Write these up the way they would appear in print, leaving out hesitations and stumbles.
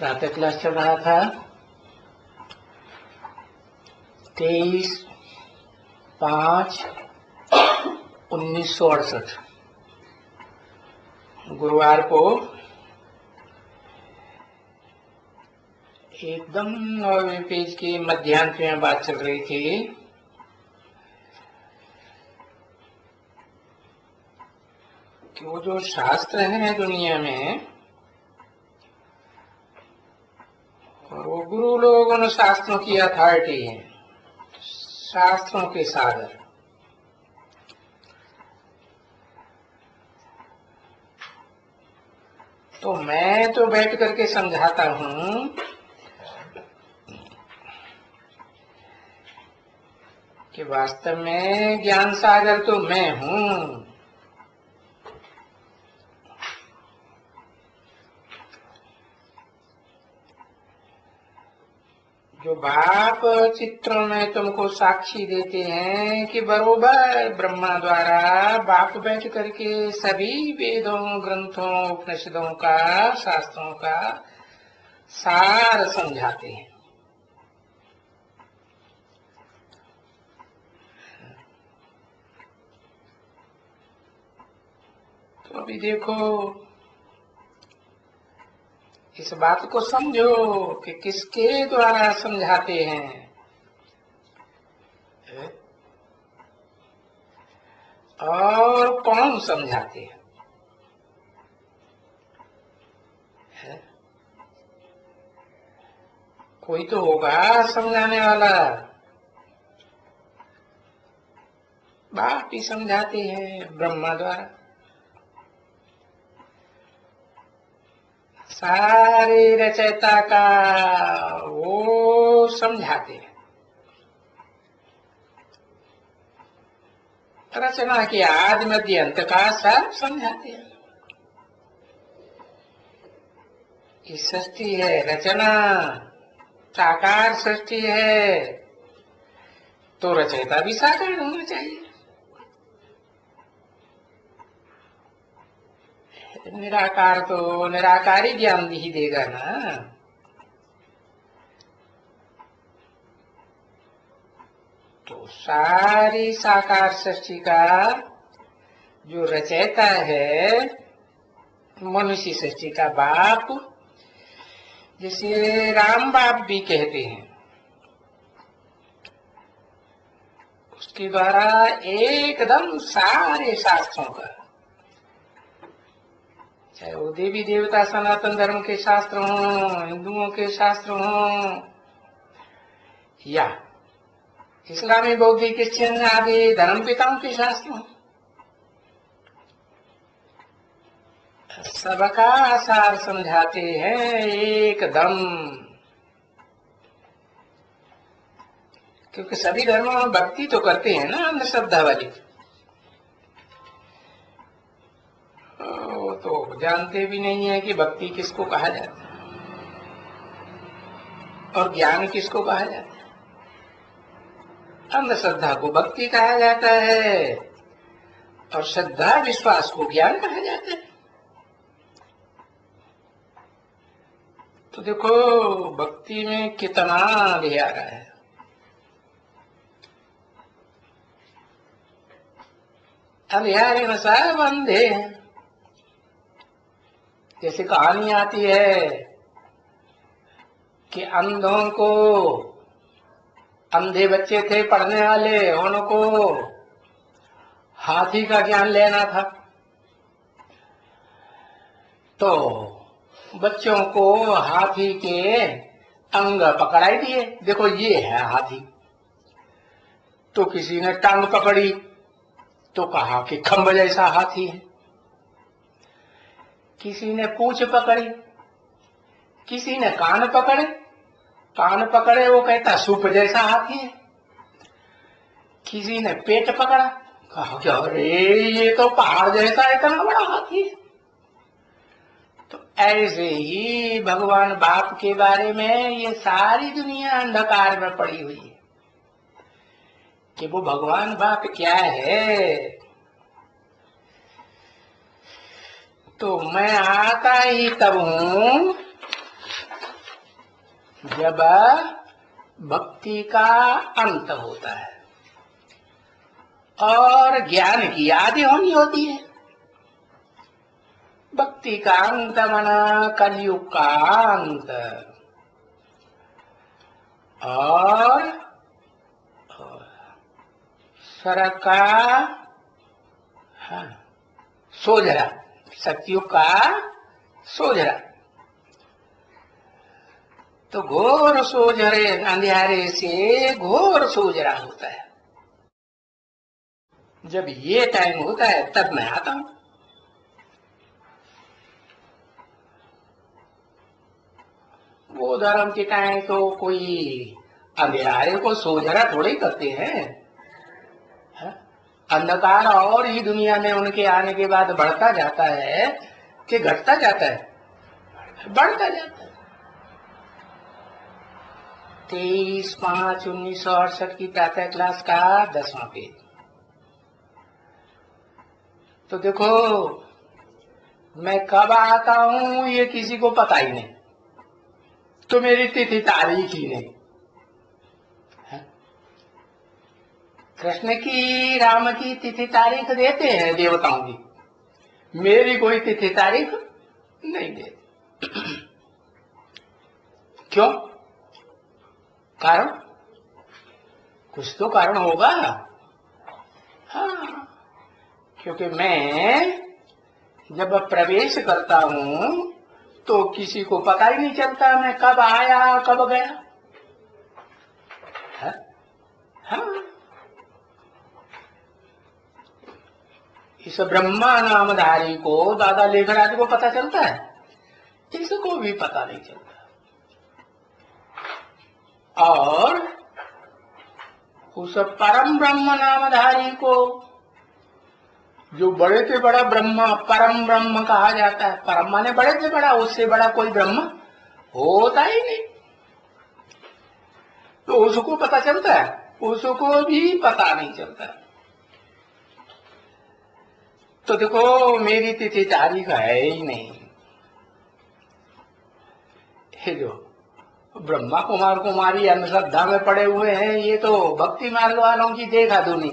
प्रातः क्लास चल रहा था 23/5/1968 गुरुवार को एकदम 9वें पेज के मध्यांत में बात चल रही थी कि वो जो शास्त्र हैं दुनिया में, और वो गुरु लोग उन शास्त्रों की अथॉरिटी है, शास्त्रों के सागर। तो मैं तो बैठ करके समझाता हूं कि वास्तव में ज्ञान सागर तो मैं हूं। जो बाप चित्रों में तुमको साक्षी देते हैं कि बरोबर ब्रह्मा द्वारा बाप बैठ करके सभी वेदों, ग्रंथों, उपनिषदों का, शास्त्रों का सार समझाते हैं। तो अभी देखो, इस बात को समझो कि किसके द्वारा समझाते हैं और कौन समझाते हैं। कोई तो होगा समझाने वाला, बाप ही समझाते हैं ब्रह्मा द्वारा। सारे रचयिता का वो समझाते हैं, रचना के आदि मध्य अंत का सब समझाते हैं। ये सृष्टि है, रचना साकार सृष्टि है, तो रचयिता भी साकार होना चाहिए। निराकार तो निराकारी ज्ञान ही देगा ना। तो सारी साकार सृष्टि का जो रचयिता है, मनुष्य सृष्टि का बाप, जिसे राम बाप भी कहते हैं, उसके द्वारा एकदम सारे शास्त्रों का, चाहे वो देवी देवता सनातन धर्म के शास्त्र हों, हिंदुओं के शास्त्र हों, या इस्लामी, बौद्धिक, क्रिश्चियन आदि धर्म पिताओं के शास्त्र हों, सबका सार समझाते हैं एकदम। क्योंकि सभी धर्मों में भक्ति तो करते हैं ना अंधश्रद्धा वाली, तो जानते भी नहीं है कि भक्ति किसको कहा जाता है और ज्ञान किसको कहा जाता है। अंधश्रद्धा को भक्ति कहा जाता है और श्रद्धा विश्वास को ज्ञान कहा जाता है। तो देखो भक्ति में कितना ले आ रहा है। अंधियारे में सब अंधे हैं। जैसे कहानी आती है कि अंधों को, अंधे बच्चे थे पढ़ने वाले, उनको हाथी का ज्ञान लेना था, तो बच्चों को हाथी के अंग पकड़ाई दिए, देखो ये है हाथी। तो किसी ने टांग पकड़ी तो कहा कि खंभ जैसा हाथी है, किसी ने पूंछ पकड़ी, किसी ने कान पकड़े, कान पकड़े वो कहता सूप जैसा हाथी है, किसी ने पेट पकड़ा, कहा कि अरे ये तो पहाड़ जैसा इतना बड़ा हाथी है। तो ऐसे ही भगवान बाप के बारे में ये सारी दुनिया अंधकार में पड़ी हुई है कि वो भगवान बाप क्या है। तो मैं आता ही तब हूं जब भक्ति का अंत होता है और ज्ञान की आदि होनी होती है। भक्ति का अंत माना कलयुग का अंत, और शरद का सोजरा, सतयुग का सोजरा। तो घोर सोजरे अंधियारे से घोर सोजरा होता है। जब ये टाइम होता है तब मैं आता हूं। वो धर्म के टाइम तो कोई अंधियारे को सोजरा थोड़े करते हैं। अंधकार और ही दुनिया में उनके आने के बाद बढ़ता जाता है कि घटता जाता है? बढ़ता जाता है। 23/5/1968 की प्रातः क्लास का 10वां पेज। तो देखो, मैं कब आता हूं ये किसी को पता ही नहीं, तो मेरी तिथि तारीख ही नहीं। कृष्ण की, राम की तिथि तारीख देते हैं देवताओं की, मेरी कोई तिथि तारीख नहीं देते। क्यों? कारण? कुछ तो कारण होगा। हाँ, क्योंकि मैं जब प्रवेश करता हूं तो किसी को पता ही नहीं चलता मैं कब आया कब गया। हाँ, इस ब्रह्मा नामधारी को, दादा लेखराज को पता चलता है? इसको भी पता नहीं चलता। और उस परम ब्रह्म नामधारी को, जो बड़े से बड़ा ब्रह्मा परम ब्रह्म कहा जाता है, परम माने बड़े से बड़ा, उससे बड़ा कोई ब्रह्म होता ही नहीं, तो उसको पता चलता है? उसको भी पता नहीं चलता। तो देखो, मेरी तिथि तारीख है ही नहीं। ये जो ब्रह्मा कुमार कुमारी अंधश्रद्धा में पड़े हुए हैं, ये तो भक्ति मार्ग वालों की देखा दूनी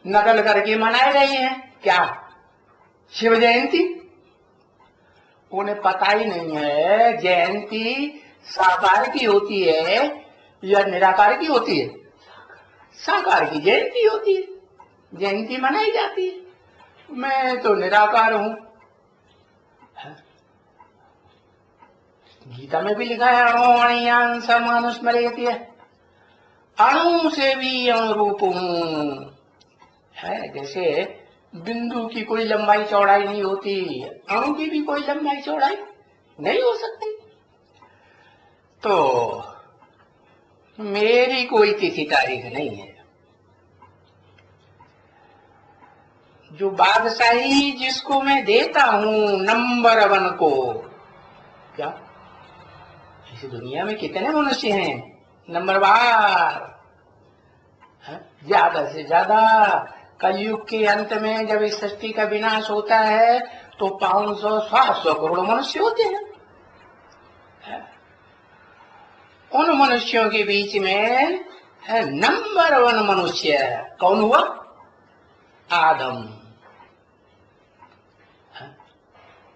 नकल करके मनाए रहे हैं। क्या? शिव जयंती। उन्हें पता ही नहीं है जयंती साकार की होती है या निराकार की होती है। साकार की जयंती होती है, जयंती मनाई जाती है। मैं तो निराकार हूं। गीता में भी लिखा है अणुअणियान समानुस्मरेति, अणु से भी अनुरूप हूं। है जैसे बिंदु की कोई लंबाई चौड़ाई नहीं होती, अणु की भी कोई लंबाई चौड़ाई नहीं हो सकती। तो मेरी कोई तिथि तारीख नहीं है। जो बादशाही जिसको मैं देता हूं नंबर 1 को, क्या इस दुनिया में कितने मनुष्य हैं नंबर वार? ज्यादा से ज्यादा कलयुग के अंत में जब इस सृष्टि का विनाश होता है तो 500-700 करोड़ मनुष्य होते हैं। उन मनुष्यों के बीच में नंबर 1 मनुष्य कौन हुआ? आदम,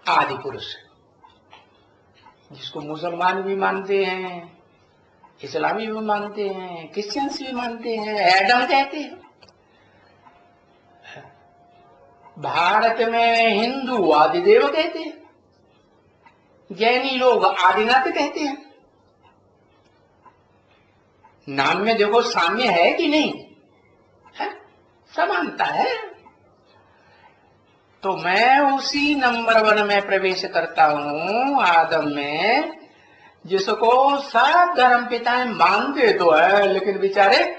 आदि पुरुष, जिसको मुसलमान भी मानते हैं, इस्लामी भी मानते हैं, क्रिश्चियंस भी मानते हैं, एडम कहते हैं। भारत में हिंदू आदिदेव कहते हैं, जैनी लोग आदिनाथ कहते हैं। नाम में देखो साम्य है कि नहीं है? समानता है। तो मैं उसी नंबर 1 में प्रवेश करता हूं, आदम में, जिसको सब धर्म पिताएं मानते तो है लेकिन बेचारे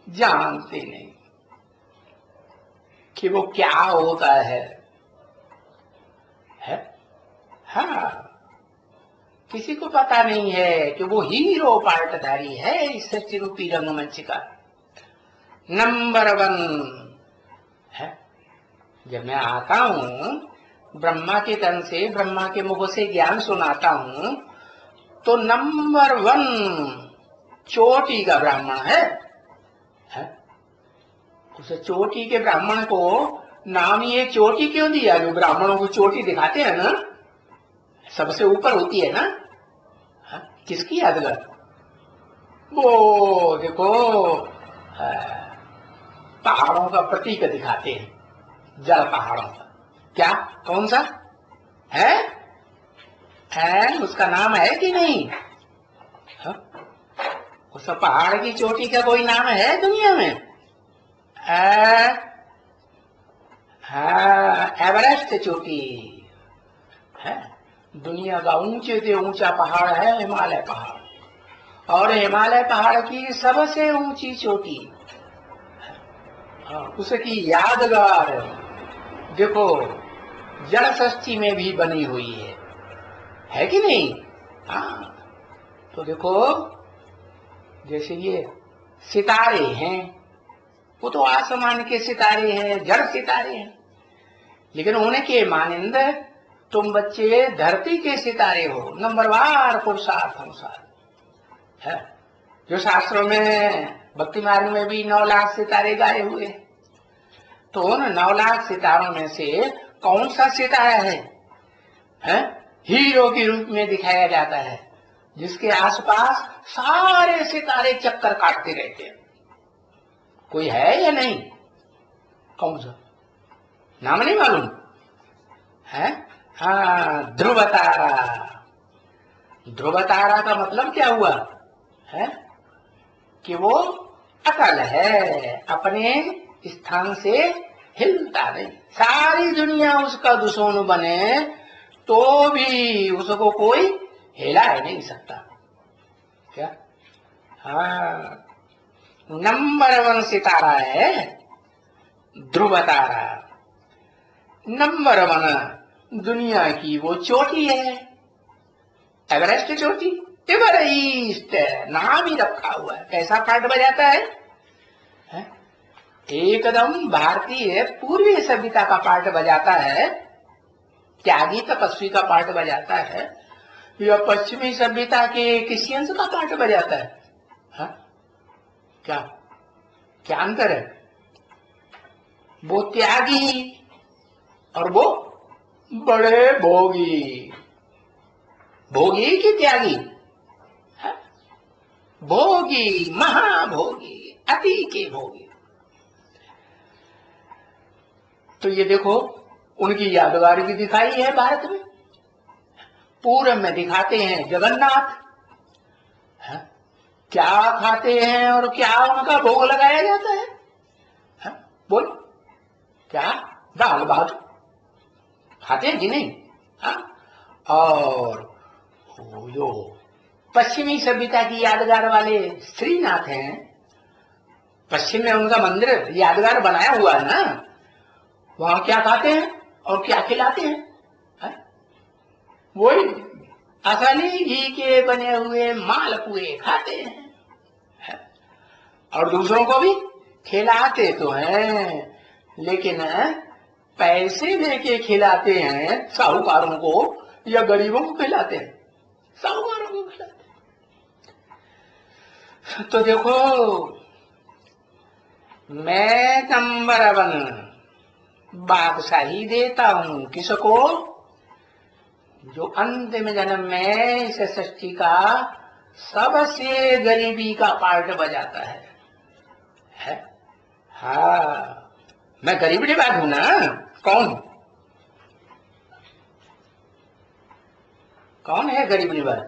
जानते नहीं कि वो क्या होता है? हाँ, किसी को पता नहीं है कि वो हीरो पार्टधारी है इस सृष्टि रूपी रंगमंच का नंबर 1 है। जब मैं आता हूं ब्रह्मा के तन से, ब्रह्मा के मुख से ज्ञान सुनाता हूं, तो नंबर 1 चोटी का ब्राह्मण है? उसे चोटी के ब्राह्मण को नाम ये चोटी क्यों दिया? जो ब्राह्मणों को चोटी दिखाते हैं ना, सबसे ऊपर होती है ना, किसकी यादगार? वो देखो पहाड़ों का प्रतीक दिखाते हैं, जल पहाड़ों का। क्या? कौन सा है? उसका नाम है कि नहीं? उस पहाड़ की चोटी का कोई नाम है दुनिया में? एवरेस्ट चोटी है। दुनिया का ऊंचे से ऊंचा पहाड़ है हिमालय पहाड़, और हिमालय पहाड़ की सबसे ऊंची चोटी उसकी यादगार देखो जल षष्ठी में भी बनी हुई है कि नहीं? तो देखो जैसे ये सितारे हैं, वो तो आसमान के सितारे हैं, जड़ सितारे हैं, लेकिन उनके मानिंद तुम बच्चे धरती के सितारे हो। नंबरवार पुरुषार्थ अनुसार है, जो शास्त्रों में भक्ति मार्ग में भी 9 लाख सितारे गाए हुए। तो उन 9 लाख सितारों में से कौन सा सितारा है? हीरो के रूप में दिखाया जाता है, जिसके आसपास सारे सितारे चक्कर काटते रहते हैं। कोई है या नहीं? कौन सा? नाम नहीं मालूम है? ध्रुव तारा। ध्रुव तारा का मतलब क्या हुआ है? कि वो अकल है, अपने स्थान से हिलता नहीं। सारी दुनिया उसका दुश्मन बने तो भी उसको कोई हिला ही नहीं सकता। क्या? नंबर 1 सितारा है ध्रुव तारा। नंबर 1 दुनिया की वो चोटी है, एवरेस्ट चोटी। एवरेस्ट नाम ही रखा हुआ है। कैसा पार्ट बजाता है? एकदम भारतीय पूर्वी सभ्यता का पार्ट बजाता है, त्यागी तपस्वी का पार्ट बजाता है, या पश्चिमी सभ्यता के किसी अंश का पार्ट बजाता है? क्या क्या अंतर है? वो त्यागी और वो बड़े भोगी। भोगी की त्यागी? भोगी, महाभोगी, अति के भोगी। तो ये देखो उनकी यादगार भी दिखाई है भारत में। पूरब में दिखाते हैं जगन्नाथ, क्या खाते हैं और क्या उनका भोग लगाया जाता है? बोल, क्या? दाल भात खाते हैं कि नहीं? और जो पश्चिमी सभ्यता की यादगार वाले श्रीनाथ हैं, पश्चिम में उनका मंदिर यादगार बनाया हुआ है ना, वहां क्या खाते हैं और क्या खिलाते हैं? वही असली घी के बने हुए मालपुए खाते हैं, और दूसरों को भी खिलाते तो हैं, लेकिन पैसे लेके खिलाते हैं साहूकारों को या गरीबों को खिलाते हैं? साहूकारों को खिलाते हैं। तो देखो मैं नंबर 1 बादशाही देता हूं किसको? जो अंतिम जन्म में इस सृष्टि का सबसे गरीबी का पार्ट बजाता है? मैं गरीब निवाज हूं ना। कौन कौन है गरीब निवाज?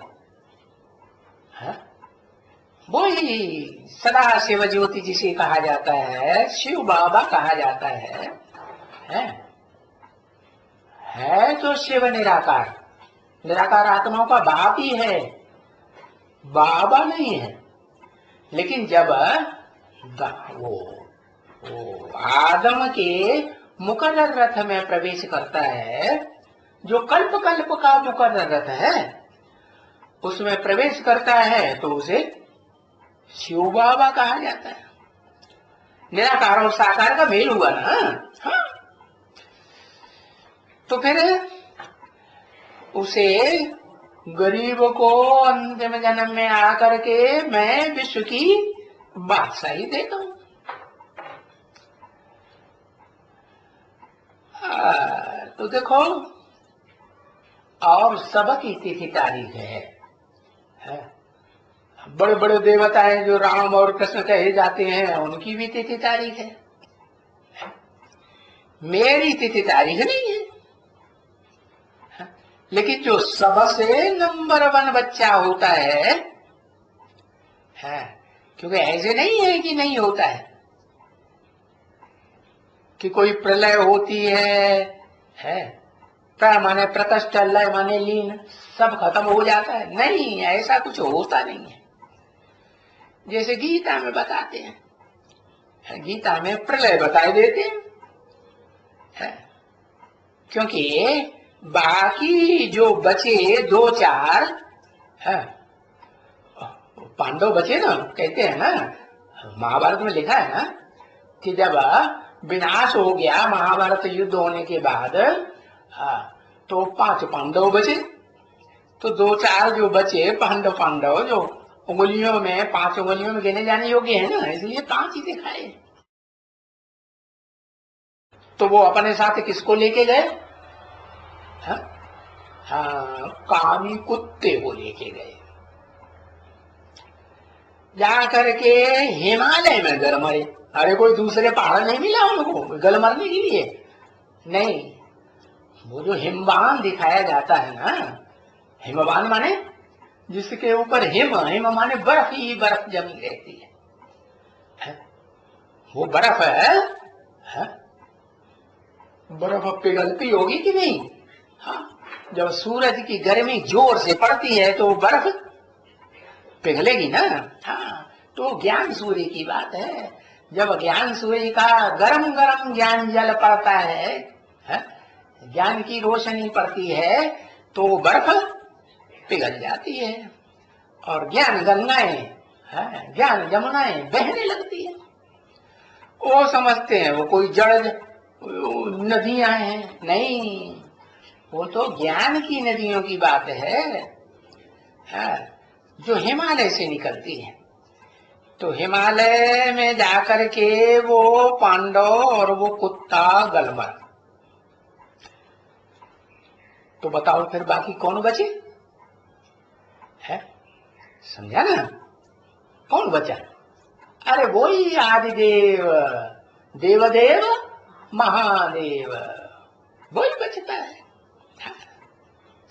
वही सदा शिव ज्योति जिसे कहा जाता है, शिव बाबा कहा जाता है। तो शिव निराकार, निराकार आत्माओं का बाप ही है, बाबा नहीं है। लेकिन जब वो आदम के मुकर्रर रथ में प्रवेश करता है, जो कल्प कल्प का मुकर्रर रथ है, उसमें प्रवेश करता है तो उसे शिव बाबा कहा जाता है। निराकार और साकार का मेल हुआ ना। तो फिर उसे गरीब को अंतिम जन्म में आकर के मैं विश्व की बादशाही देता हूं। तो देखो, और सबकी तिथि तारीख है। बड़े बड़े देवता हैं जो राम और कृष्ण कहे जाते हैं, उनकी भी तिथि तारीख है। मेरी तिथि तारीख नहीं है। लेकिन जो सबसे नंबर 1 बच्चा होता है, क्योंकि ऐसे नहीं है कि नहीं होता है कि कोई प्रलय होती है माने प्रकष्ट, लय माने लीन, सब खत्म हो जाता है। नहीं, ऐसा कुछ होता नहीं है। जैसे गीता में बताते हैं, गीता में प्रलय बताए देते हैं, क्योंकि बाकी जो बचे 2-4 पांडव बचे ना, कहते हैं ना, महाभारत में लिखा है ना कि जब विनाश हो गया महाभारत युद्ध होने के बाद, तो 5 पांडव बचे, तो 2-4 जो बचे पांडव जो उंगलियों में 5 उंगलियों में गिने जाने योग्य है ना, इसलिए 5 ही दिखाए। तो वो अपने साथ किसको लेके गए? कामी कुत्ते को लेके गए। जाकर के हिमालय में गल मरे। अरे कोई दूसरे पहाड़ नहीं मिला उनको गल मरने के लिए? नहीं, वो जो हिमवान दिखाया जाता है ना, हिमवान माने जिसके ऊपर हिम माने बर्फ ही बर्फ जमी रहती है। वो बर्फ है, बर्फ पिघलती होगी कि नहीं? जब सूरज की गर्मी जोर से पड़ती है तो बर्फ पिघलेगी ना। तो ज्ञान सूर्य की बात है। जब ज्ञान सूर्य का गरम गरम ज्ञान जल पड़ता है, ज्ञान की रोशनी पड़ती है, तो बर्फ पिघल जाती है और ज्ञान गंगाएं, ज्ञान जमुनाएं बहने लगती है। वो समझते हैं वो कोई जड़ नदियां हैं। नहीं, वो तो ज्ञान की नदियों की बात है, जो हिमालय से निकलती है। तो हिमालय में जाकर के वो पांडव और वो कुत्ता गलमर। तो बताओ फिर बाकी कौन बचे? है समझा ना? कौन बचा? अरे वही आदिदेव, देवदेव, महादेव, वही बचता है।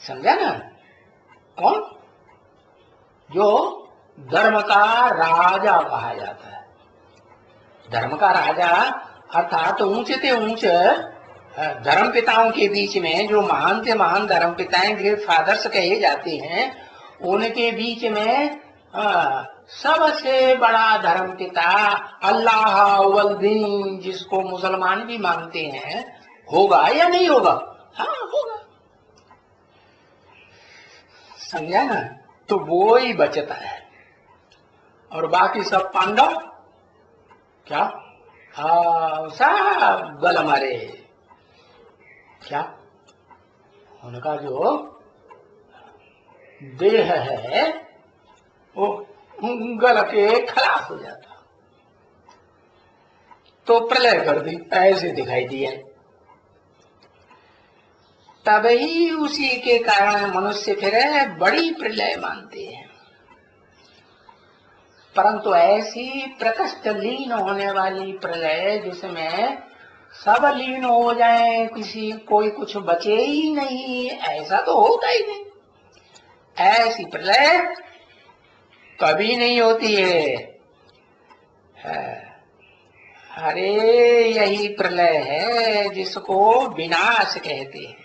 समझा ना? कौन? जो धर्म का राजा कहा जाता है। धर्म का राजा अर्थात ऊंचे से ऊंच धर्म पिताओं के बीच में जो महान से महान धर्म पिताएं, ग्रेट फादर्स कहे जाते हैं, उनके बीच में सबसे बड़ा धर्म पिता अल्लाह वल दीन, जिसको मुसलमान भी मानते हैं, होगा या नहीं होगा? होगा। समझा ना? तो वो ही बचता है और बाकी सब पांडव क्या सब गल मारे। क्या उनका जो देह है वो गल के खलास हो जाता। तो प्रलय कर दी, ऐसे दिखाई दिया। तभी उसी के कारण मनुष्य फिर बड़ी प्रलय मानते हैं। परंतु ऐसी प्रकष्ट लीन होने वाली प्रलय जिसमें सब लीन हो जाए, किसी कोई कुछ बचे ही नहीं, ऐसा तो होता ही नहीं। ऐसी प्रलय कभी नहीं होती है। अरे यही प्रलय है जिसको विनाश कहते हैं।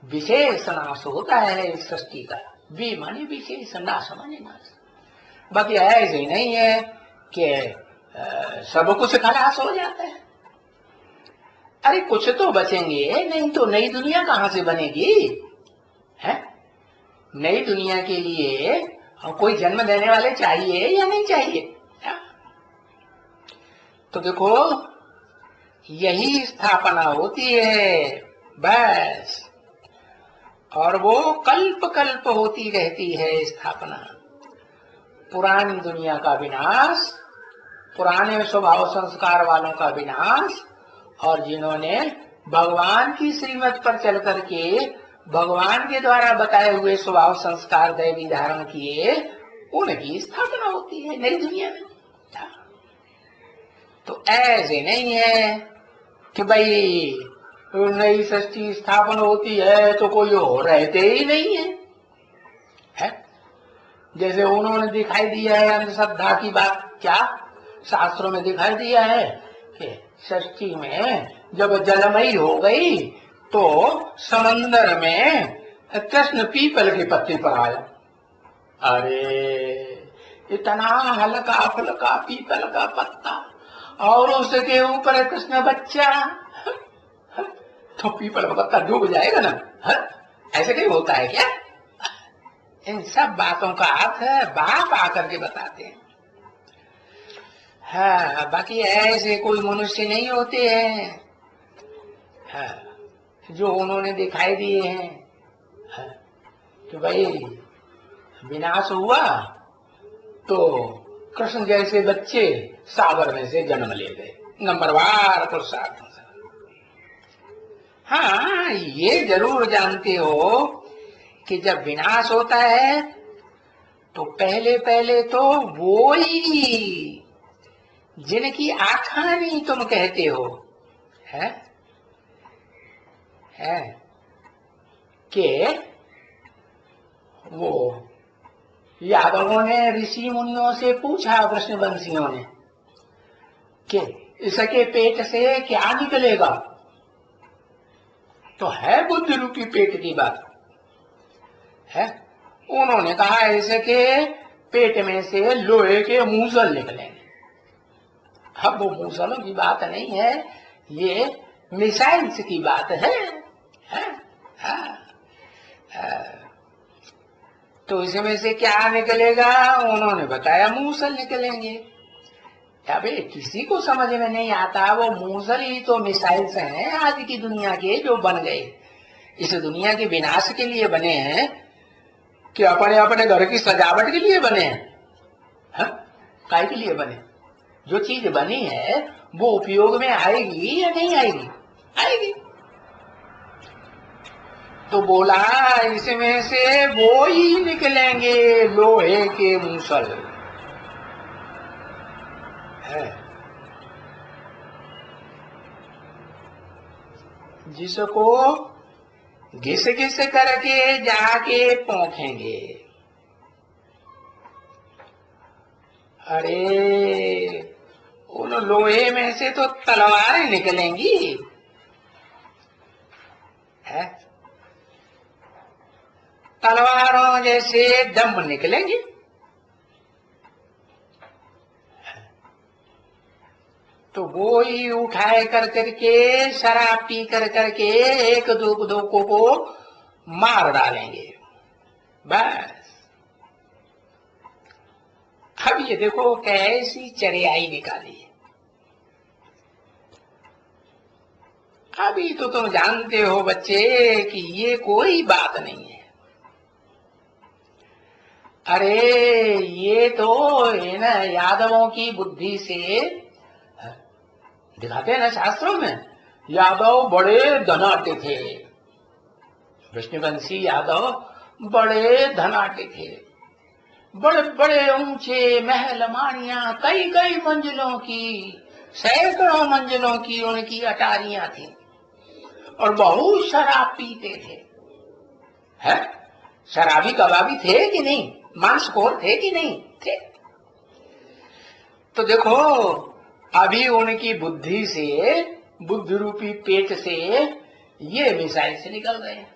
विशेष नाश होता है इस सृष्टि का। भी माने विशेष, नाश माने नाश। बाकी ऐसे ही नहीं है कि सब कुछ खलास हो जाता है। अरे कुछ तो बचेंगे, नहीं तो नई दुनिया कहां से बनेगी? है नई दुनिया के लिए कोई जन्म देने वाले चाहिए या नहीं चाहिए? तो देखो यही स्थापना होती है। बस और वो कल्प कल्प होती रहती है स्थापना। पुरानी दुनिया का विनाश, पुराने स्वभाव संस्कार वालों का विनाश, और जिन्होंने भगवान की श्रीमत पर चल करके भगवान के द्वारा बताए हुए स्वभाव संस्कार दैवी धारण किए, उनकी स्थापना होती है नई दुनिया में। तो ऐसे नहीं है कि भाई नई सृष्टि स्थापन होती है तो कोई और रहते ही नहीं है? जैसे उन्होंने दिखाई दिया है अंधश्रद्धा की बात, क्या शास्त्रों में दिखाई दिया है कि सृष्टि में जब जलमयी हो गई तो समंदर में कृष्ण पीपल के पत्ते पर आया। अरे इतना हल्का फुल्का पीपल का पत्ता और उसके ऊपर कृष्ण बच्चा, तो पीपल का पत्ता डूब जाएगा ना? ऐसे कहीं होता है क्या? इन सब बातों का अर्थ बाप आकर के बताते हैं। हाँ, बाकी ऐसे कोई मनुष्य नहीं होते हैं जो उन्होंने दिखाई दिए हैं कि भाई विनाश हुआ तो कृष्ण जैसे बच्चे सागर में से जन्म ले गए, नंबरवार पुरुषार्थ। हाँ, ये जरूर जानते हो कि जब विनाश होता है तो पहले पहले तो वो ही जिनकी आखानी तुम कहते हो है कि वो यादवों ने ऋषि मुनियों से पूछा, वृषणवंशियों ने, कि इसके पेट से क्या निकलेगा? तो है बुद्धि रूपी पेट की बात है। उन्होंने कहा इसके पेट में से लोहे के मूसल निकलेंगे। अब वो मूसलों की बात नहीं है, ये मिसाइल्स की बात है। तो इसमें से क्या निकलेगा? उन्होंने बताया मूसल निकलेंगे। अबे किसी को समझ में नहीं आता, वो मूसल ही तो मिसाइल्स हैं आज की दुनिया के जो बन गए, इस दुनिया के विनाश के लिए बने हैं कि अपने अपने घर की सजावट के लिए बने हैं? काय के लिए बने? जो चीज बनी है वो उपयोग में आएगी या नहीं आएगी? आएगी। तो बोला इसमें से वो ही निकलेंगे लोहे के मूसल है, जिसको घिस घिस करके जाके पोंखेंगे। अरे उन लोहे में से तो तलवारें निकलेंगी है, तलवारों जैसे दम निकलेंगे। तो वो ही उठाए कर करके शराब पी कर करके एक दो को मार डालेंगे बस। अब ये देखो कैसी चरियाई निकाली है। अभी तो तुम जानते हो बच्चे कि ये कोई बात नहीं है। अरे ये तो है ना यादवों की बुद्धि से दिखाते हैं ना शास्त्रों में। यादव बड़े धनाटे थे, विष्णुवंशी यादव बड़े धनाटे थे, बड़े बड़े ऊंचे महल माड़ियां, कई कई मंजिलों की, सैकड़ों मंजिलों की उनकी अटारियां थी, और बहुत शराब पीते थे। है शराबी कबाबी थे कि नहीं? मांसखोर थे कि नहीं थे? तो देखो अभी उनकी बुद्धि से, बुद्धि रूपी पेट से ये मिसाइल से निकल रहे हैं।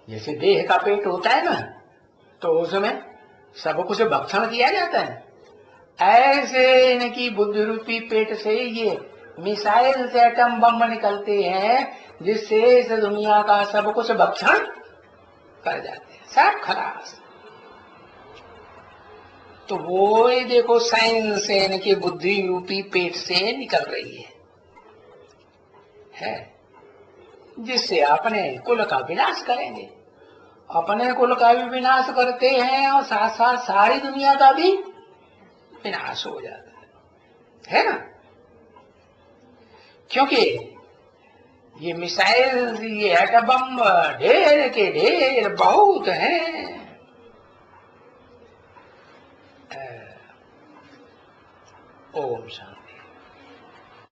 जैसे देह का पेट होता है ना, तो उसमें सब कुछ भक्षण किया जाता है, ऐसे इनकी बुद्धि रूपी पेट से ये मिसाइल से एटम बम निकलते हैं, जिससे इस दुनिया का सब कुछ भक्षण कर जाते हैं, सब खलास। तो वो ही देखो साइंस से इनकी बुद्धि रूपी पेट से निकल रही है। जिससे अपने कुल का विनाश करेंगे। अपने कुल का भी विनाश करते हैं और साथ साथ सारी दुनिया का भी विनाश हो जाता है ना। क्योंकि ये मिसाइल, ये एटम बम ढेर के ढेर बहुत हैं। ओम शांति।